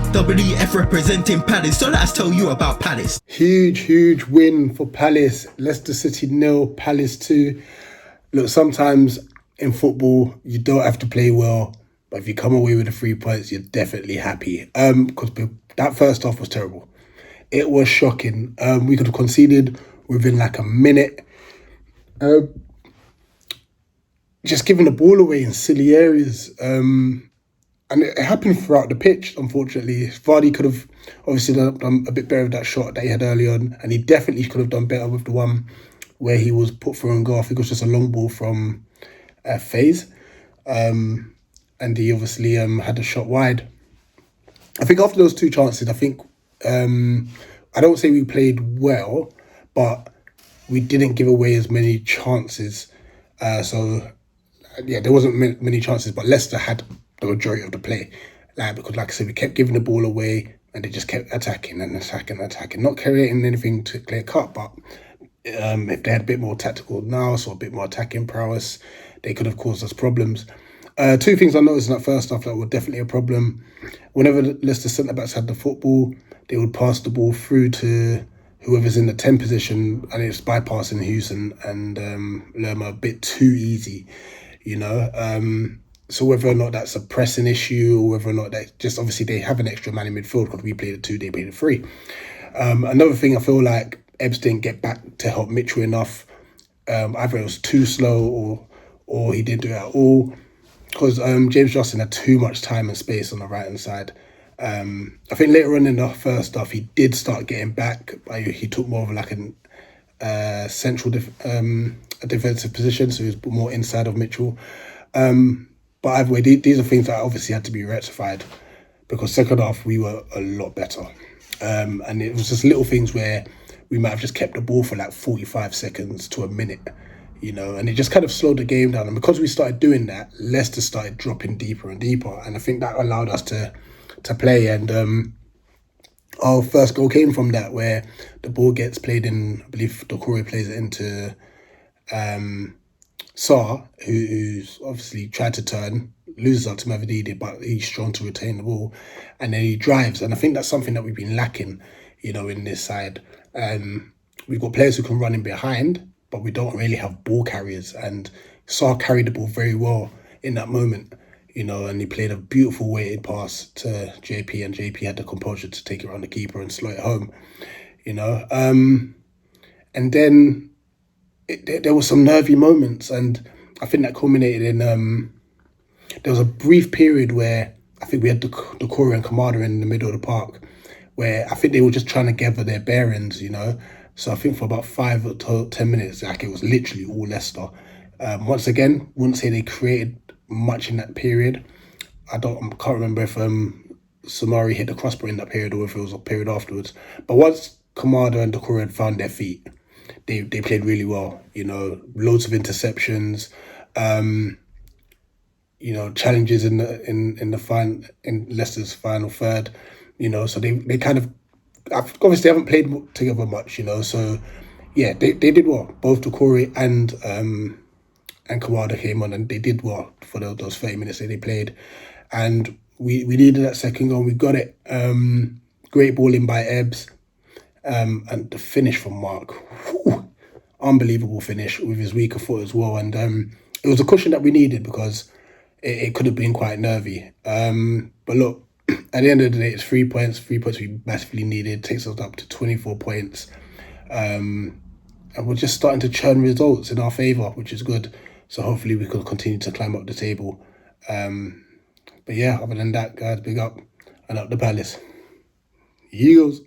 WF representing Palace, so let's tell you about Palace. Huge win for Palace. Leicester City 0, Palace 2. Look, sometimes in football, you don't have to play well, but if you come away with the 3 points, you're definitely happy. Because that first half was terrible. It was shocking. We could have conceded within like a minute. Just giving the ball away in silly areas. And it happened throughout the pitch, unfortunately. Vardy could have obviously done a bit better with that shot that he had early on, and he definitely could have done better with the one where he was put through and goal. I think it was just a long ball from FaZe. And he obviously had the shot wide. I think after those two chances, I think, I don't say we played well, but we didn't give away as many chances. So, there wasn't many chances, but Leicester had the majority of the play. Because, like I said, we kept giving the ball away and they just kept attacking, not creating anything to clear cut, but if they had a bit more tactical nous or a bit more attacking prowess, they could have caused us problems. Two things I noticed in that first half that were definitely a problem. Whenever the Leicester centre-backs had the football, they would pass the ball through to whoever's in the 10 position, and it's bypassing Houston and Lerma a bit too easy, So whether or not that's a pressing issue or whether or not that just obviously they have an extra man in midfield because we played a 2, they played a 3. Another thing, I feel like Ebbs didn't get back to help Mitchell enough. Either it was too slow or he didn't do it at all, because James Justin had too much time and space on the right-hand side. I think later on in the first half, he did start getting back. He took more of like a central defensive position, so he was more inside of Mitchell. But either way, these are things that obviously had to be rectified, because second half we were a lot better. And it was just little things where we might have just kept the ball for like 45 seconds to a minute, and it just kind of slowed the game down. And because we started doing that, Leicester started dropping deeper and deeper. And I think that allowed us to play. And our first goal came from that, where the ball gets played in, I believe Doucouré plays it into Sarr, who's obviously tried to turn, loses out to Mavididi, but he's strong to retain the ball, and then he drives. And I think that's something that we've been lacking, in this side. We've got players who can run in behind, but we don't really have ball carriers. And Sarr carried the ball very well in that moment, and he played a beautiful weighted pass to JP, and JP had the composure to take it around the keeper and slow it home, And then there were some nervy moments, and I think that culminated in there was a brief period where I think we had Doucouré and Kamada in the middle of the park, where I think they were just trying to gather their bearings, So I think for about 5 to 10 minutes, like, it was literally all Leicester. Once again, wouldn't say they created much in that period. I can't remember if Samari hit the crossbar in that period or if it was a period afterwards. But once Kamada and Doucouré had found their feet, they played really well. Loads of interceptions, challenges in Leicester's final third. So they kind of obviously haven't played together much. So yeah, they did well. Both Doucouré and Kamada came on, and they did well for those 30 minutes that they played. And we needed that second goal. We got it. Great ball in by Ebbs. And the finish from Mark. Whew, unbelievable finish with his weaker foot as well. And it was a cushion that we needed, because it could have been quite nervy. But look, at the end of the day, it's 3 points. 3 points we massively needed. Takes us up to 24 points. And we're just starting to churn results in our favour, which is good. So hopefully we can continue to climb up the table. But yeah, other than that, guys, big up and up the Palace. Eagles.